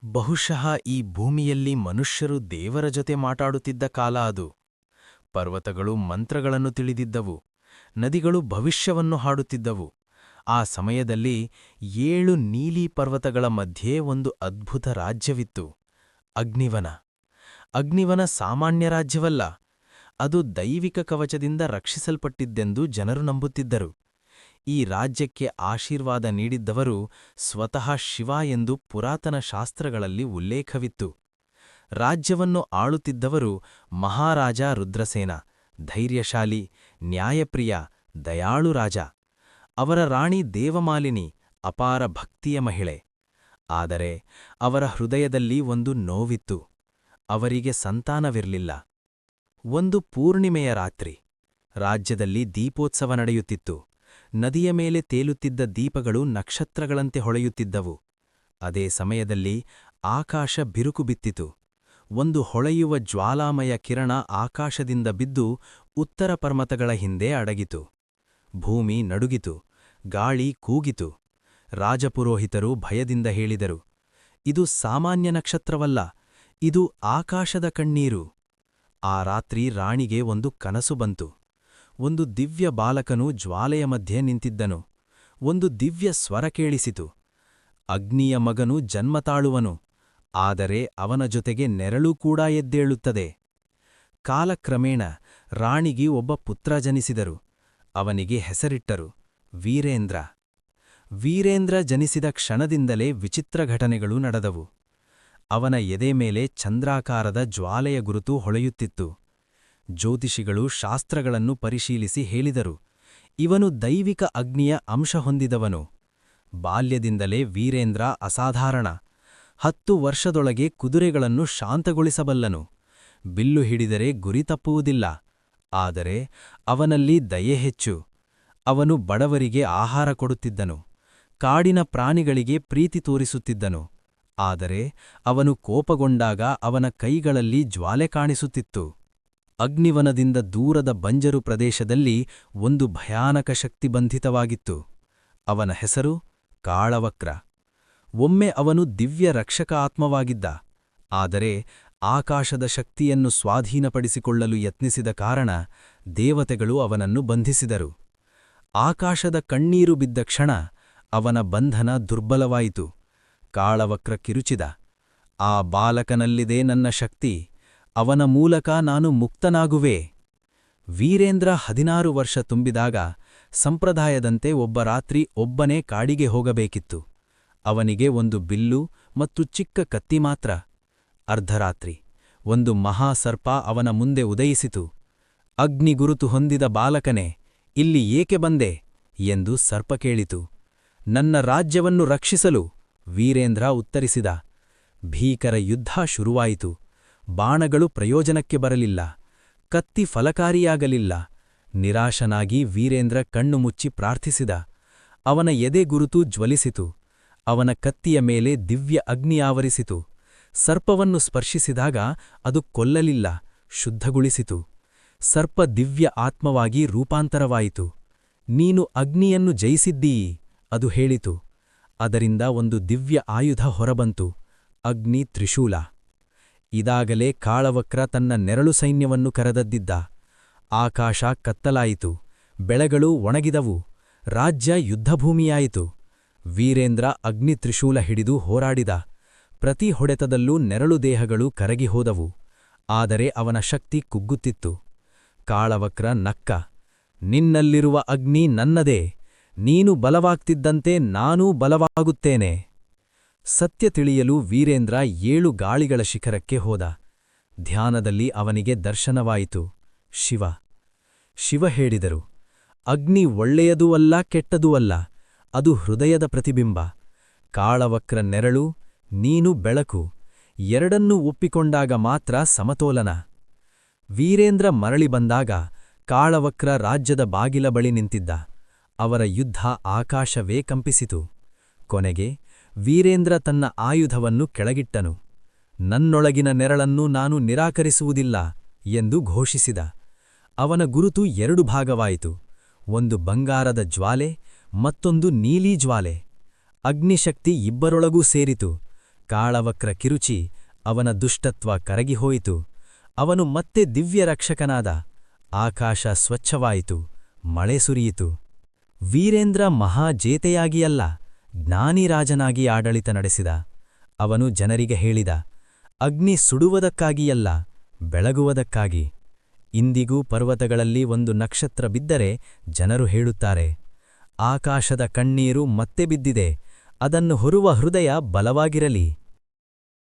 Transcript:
ಬಹುಶಃ ಈ ಭೂಮಿಯಲ್ಲಿ ಮನುಷ್ಯರು ದೇವರ ಜೊತೆ ಮಾತಾಡುತ್ತಿದ್ದ ಕಾಲ ಅದು. ಪರ್ವತಗಳು ಮಂತ್ರಗಳನ್ನು ತಿಳಿದಿದ್ದವು, ನದಿಗಳು ಭವಿಷ್ಯವನ್ನು ಹಾಡುತ್ತಿದ್ದವು. ಆ ಸಮಯದಲ್ಲಿ 7 ನೀಲಿ ಪರ್ವತಗಳ ಮಧ್ಯೆ ಒಂದು ಅದ್ಭುತ ರಾಜ್ಯವಿತ್ತು, ಅಗ್ನಿವನ. ಅಗ್ನಿವನ ಸಾಮಾನ್ಯ ರಾಜ್ಯವಲ್ಲ, ಅದು ದೈವಿಕ ಕವಚದಿಂದ ರಕ್ಷಿಸಲ್ಪಟ್ಟಿದ್ದೆಂದು ಜನರು ನಂಬುತ್ತಿದ್ದರು. ಈ ರಾಜ್ಯಕ್ಕೆ ಆಶೀರ್ವಾದ ನೀಡಿದ್ದವರು ಸ್ವತಃ ಶಿವ ಎಂದು ಪುರಾತನ ಶಾಸ್ತ್ರಗಳಲ್ಲಿ ಉಲ್ಲೇಖವಿತ್ತು. ರಾಜ್ಯವನ್ನು ಆಳುತ್ತಿದ್ದವರು ಮಹಾರಾಜ ರುದ್ರಸೇನ, ಧೈರ್ಯಶಾಲಿ, ನ್ಯಾಯಪ್ರಿಯ, ದಯಾಳು ರಾಜ. ಅವರ ರಾಣಿ ದೇವಮಾಲಿನಿ, ಅಪಾರ ಭಕ್ತಿಯ ಮಹಿಳೆ. ಆದರೆ ಅವರ ಹೃದಯದಲ್ಲಿ ಒಂದು ನೋವಿತ್ತು, ಅವರಿಗೆ ಸಂತಾನವಿರಲಿಲ್ಲ. ಒಂದು ಪೂರ್ಣಿಮೆಯ ರಾತ್ರಿ, ರಾಜ್ಯದಲ್ಲಿ ದೀಪೋತ್ಸವ ನಡೆಯುತ್ತಿತ್ತು. ನದಿಯ ಮೇಲೆ ತೇಲುತ್ತಿದ್ದ ದೀಪಗಳು ನಕ್ಷತ್ರಗಳಂತೆ ಹೊಳೆಯುತ್ತಿದ್ದವು. ಅದೇ ಸಮಯದಲ್ಲಿ ಆಕಾಶ ಬಿರುಕು ಬಿತ್ತಿತು. ಒಂದು ಹೊಳೆಯುವ ಜ್ವಾಲಾಮಯ ಕಿರಣ ಆಕಾಶದಿಂದ ಬಿದ್ದು ಉತ್ತರ ಪರ್ವತಗಳ ಹಿಂದೆ ಅಡಗಿತು. ಭೂಮಿ ನಡುಗಿತು, ಗಾಳಿ ಕೂಗಿತು. ರಾಜಪುರೋಹಿತರು ಭಯದಿಂದ ಹೇಳಿದರು, ಇದು ಸಾಮಾನ್ಯ ನಕ್ಷತ್ರವಲ್ಲ, ಇದು ಆಕಾಶದ ಕಣ್ಣೀರು. ಆ ರಾತ್ರಿ ರಾಣಿಗೆ ಒಂದು ಕನಸು ಬಂತು. ಒಂದು ದಿವ್ಯ ಬಾಲಕನು ಜ್ವಾಲೆಯ ಮಧ್ಯೆ ನಿಂತಿದ್ದನು. ಒಂದು ದಿವ್ಯ ಸ್ವರ ಕೇಳಿಸಿತು, ಅಗ್ನಿಯ ಮಗನು ಜನ್ಮ ತಾಳುವನು, ಆದರೆ ಅವನ ಜೊತೆಗೆ ನೆರಳು ಕೂಡ ಎದ್ದೇಳುತ್ತದೆ. ಕಾಲಕ್ರಮೇಣ ರಾಣಿಗೆ ಒಬ್ಬ ಪುತ್ರ ಜನಿಸಿದರು. ಅವನಿಗೆ ಹೆಸರಿಟ್ಟರು ವೀರೇಂದ್ರ. ವೀರೇಂದ್ರ ಜನಿಸಿದ ಕ್ಷಣದಿಂದಲೇ ವಿಚಿತ್ರ ಘಟನೆಗಳು ನಡೆದವು. ಅವನ ಎದೆ ಮೇಲೆ ಚಂದ್ರಾಕಾರದ ಜ್ವಾಲೆಯ ಗುರುತು ಹೊಳೆಯುತ್ತಿತ್ತು. ಜ್ಯೋತಿಷಿಗಳು ಶಾಸ್ತ್ರಗಳನ್ನು ಪರಿಶೀಲಿಸಿ ಹೇಳಿದರು, ಇವನು ದೈವಿಕ ಅಗ್ನಿಯ ಅಂಶ ಹೊಂದಿದವನು. ಬಾಲ್ಯದಿಂದಲೇ ವೀರೇಂದ್ರ ಅಸಾಧಾರಣ. 10 ವರ್ಷದೊಳಗೆ ಕುದುರೆಗಳನ್ನು ಶಾಂತಗೊಳಿಸಬಲ್ಲನು. ಬಿಲ್ಲು ಹಿಡಿದರೆ ಗುರಿ ತಪ್ಪುವುದಿಲ್ಲ. ಆದರೆ ಅವನಲ್ಲಿ ದಯೆ ಹೆಚ್ಚು. ಅವನು ಬಡವರಿಗೆ ಆಹಾರ ಕೊಡುತ್ತಿದ್ದನು, ಕಾಡಿನ ಪ್ರಾಣಿಗಳಿಗೆ ಪ್ರೀತಿ ತೋರಿಸುತ್ತಿದ್ದನು. ಆದರೆ ಅವನು ಕೋಪಗೊಂಡಾಗ ಅವನ ಕೈಗಳಲ್ಲಿ ಜ್ವಾಲೆ ಕಾಣಿಸುತ್ತಿತ್ತು. ಅಗ್ನಿವನದಿಂದ ದೂರದ ಬಂಜರು ಪ್ರದೇಶದಲ್ಲಿ ಒಂದು ಭಯಾನಕ ಶಕ್ತಿ ಬಂಧಿತವಾಗಿತ್ತು. ಅವನ ಹೆಸರು ಕಾಳವಕ್ರ. ಒಮ್ಮೆ ಅವನು ದಿವ್ಯ ರಕ್ಷಕ ಆತ್ಮವಾಗಿದ್ದ. ಆದರೆ ಆಕಾಶದ ಶಕ್ತಿಯನ್ನು ಸ್ವಾಧೀನಪಡಿಸಿಕೊಳ್ಳಲು ಯತ್ನಿಸಿದ ಕಾರಣ ದೇವತೆಗಳು ಅವನನ್ನು ಬಂಧಿಸಿದರು. ಆಕಾಶದ ಕಣ್ಣೀರು ಬಿದ್ದ ಕ್ಷಣ ಅವನ ಬಂಧನ ದುರ್ಬಲವಾಯಿತು. ಕಾಳವಕ್ರ ಕಿರುಚಿದ, ಆ ಬಾಲಕನಲ್ಲಿದೆ ನನ್ನ ಶಕ್ತಿ, ಅವನ ಮೂಲಕ ನಾನು ಮುಕ್ತನಾಗುವೆ. ವೀರೇಂದ್ರ 16 ವರ್ಷ ತುಂಬಿದಾಗ ಸಂಪ್ರದಾಯದಂತೆ ಒಬ್ಬ ರಾತ್ರಿ ಒಬ್ಬನೇ ಕಾಡಿಗೆ ಹೋಗಬೇಕಿತ್ತು. ಅವನಿಗೆ ಒಂದು ಬಿಲ್ಲು ಮತ್ತು ಚಿಕ್ಕ ಕತ್ತಿ ಮಾತ್ರ. ಅರ್ಧರಾತ್ರಿ ಒಂದು ಮಹಾಸರ್ಪ ಅವನ ಮುಂದೆ ಉದಯಿಸಿತು. ಅಗ್ನಿಗುರುತು ಹೊಂದಿದ ಬಾಲಕನೇ, ಇಲ್ಲಿ ಏಕೆ ಬಂದೆ ಎಂದು ಸರ್ಪ ಕೇಳಿತು. ನನ್ನ ರಾಜ್ಯವನ್ನು ರಕ್ಷಿಸಲು, ವೀರೇಂದ್ರ ಉತ್ತರಿಸಿದ. ಭೀಕರ ಯುದ್ಧ ಶುರುವಾಯಿತು. ಬಾಣಗಳು ಪ್ರಯೋಜನಕ್ಕೆ ಬರಲಿಲ್ಲ, ಕತ್ತಿ ಫಲಕಾರಿಯಾಗಲಿಲ್ಲ. ನಿರಾಶನಾಗಿ ವೀರೇಂದ್ರ ಕಣ್ಣು ಮುಚ್ಚಿ ಪ್ರಾರ್ಥಿಸಿದ. ಅವನ ಎದೆ ಗುರುತು ಜ್ವಲಿಸಿತು. ಅವನ ಕತ್ತಿಯ ಮೇಲೆ ದಿವ್ಯ ಅಗ್ನಿ ಆವರಿಸಿತು. ಸರ್ಪವನ್ನು ಸ್ಪರ್ಶಿಸಿದಾಗ ಅದು ಕೊಲ್ಲಲಿಲ್ಲ, ಶುದ್ಧಗೊಳಿಸಿತು. ಸರ್ಪ ದಿವ್ಯ ಆತ್ಮವಾಗಿ ರೂಪಾಂತರವಾಯಿತು. ನೀನು ಅಗ್ನಿಯನ್ನು ಜಯಿಸಿದ್ದೀಯಿ, ಅದು ಹೇಳಿತು. ಅದರಿಂದ ಒಂದು ದಿವ್ಯ ಆಯುಧ ಹೊರಬಂತು, ಅಗ್ನಿ ತ್ರಿಶೂಲ. ಇದಾಗಲೇ ಕಾಳವಕ್ರ ತನ್ನ ನೆರಳು ಸೈನ್ಯವನ್ನು ಕರೆದದ್ದಿದ್ದ. ಆಕಾಶ ಕತ್ತಲಾಯಿತು, ಬೆಳೆಗಳು ಒಣಗಿದವು, ರಾಜ್ಯ ಯುದ್ಧಭೂಮಿಯಾಯಿತು. ವೀರೇಂದ್ರ ಅಗ್ನಿ ತ್ರಿಶೂಲ ಹಿಡಿದು ಹೋರಾಡಿದ. ಪ್ರತಿ ಹೊಡೆತದಲ್ಲೂ ನೆರಳು ದೇಹಗಳು ಕರಗಿಹೋದವು. ಆದರೆ ಅವನ ಶಕ್ತಿ ಕುಗ್ಗುತ್ತಿತ್ತು. ಕಾಳವಕ್ರ ನಕ್ಕ, ನಿನ್ನಲ್ಲಿರುವ ಅಗ್ನಿ ನನ್ನದೇ, ನೀನು ಬಲವಾಗ್ತಿದ್ದಂತೆ ನಾನೂ ಬಲವಾಗುತ್ತೇನೆ. ಸತ್ಯ ತಿಳಿಯಲು ವೀರೇಂದ್ರ 7 ಗಾಳಿಗಳ ಶಿಖರಕ್ಕೆ ಹೋದ. ಧ್ಯಾನದಲ್ಲಿ ಅವನಿಗೆ ದರ್ಶನವಾಯಿತು, ಶಿವ. ಶಿವ ಹೇಳಿದರು, ಅಗ್ನಿ ಒಳ್ಳೆಯದೂ ಅಲ್ಲ ಕೆಟ್ಟದೂ ಅಲ್ಲ, ಅದು ಹೃದಯದ ಪ್ರತಿಬಿಂಬ. ಕಾಳವಕ್ರ ನೆರಳು, ನೀನು ಬೆಳಕು, ಎರಡನ್ನೂ ಒಪ್ಪಿಕೊಂಡಾಗ ಮಾತ್ರ ಸಮತೋಲನ. ವೀರೇಂದ್ರ ಮರಳಿ ಬಂದಾಗ ಕಾಳವಕ್ರ ರಾಜ್ಯದ ಬಾಗಿಲ ಬಳಿ ನಿಂತಿದ್ದ. ಅವರ ಯುದ್ಧ ಆಕಾಶವೇ ಕಂಪಿಸಿತು. ಕೊನೆಗೆ ವೀರೇಂದ್ರ ತನ್ನ ಆಯುಧವನ್ನು ಕೆಳಗಿಟ್ಟನು. ನನ್ನೊಳಗಿನ ನೆರಳನ್ನು ನಾನು ನಿರಾಕರಿಸುವುದಿಲ್ಲ ಎಂದು ಘೋಷಿಸಿದ. ಅವನ ಗುರುತು 2 ಭಾಗವಾಯಿತು, ಒಂದು ಬಂಗಾರದ ಜ್ವಾಲೆ, ಮತ್ತೊಂದು ನೀಲಿ ಜ್ವಾಲೆ. ಅಗ್ನಿಶಕ್ತಿ ಇಬ್ಬರೊಳಗೂ ಸೇರಿತು. ಕಾಳವಕ್ರ ಕಿರುಚಿ ಅವನ ದುಷ್ಟತ್ವ ಕರಗಿಹೋಯಿತು. ಅವನು ಮತ್ತೆ ದಿವ್ಯ ರಕ್ಷಕನಾದ. ಆಕಾಶ ಸ್ವಚ್ಛವಾಯಿತು, ಮಳೆ ಸುರಿಯಿತು. ವೀರೇಂದ್ರ ಮಹಾಜೇತೆಯಾಗಿಯಲ್ಲ, ಜ್ಞಾನಿರಾಜನಾಗಿ ಆಡಳಿತ ನಡೆಸಿದ. ಅವನು ಜನರಿಗೆ ಹೇಳಿದ, ಅಗ್ನಿ ಸುಡುವುದಕ್ಕಾಗಿಯಲ್ಲ, ಬೆಳಗುವುದಕ್ಕಾಗಿ. ಇಂದಿಗೂ ಪರ್ವತಗಳಲ್ಲಿ ಒಂದು ನಕ್ಷತ್ರ ಬಿದ್ದರೆ ಜನರು ಹೇಳುತ್ತಾರೆ, ಆಕಾಶದ ಕಣ್ಣೀರು ಮತ್ತೆ ಬಿದ್ದಿದೆ, ಅದನ್ನು ಹೊರುವ ಹೃದಯ ಬಲವಾಗಿರಲಿ.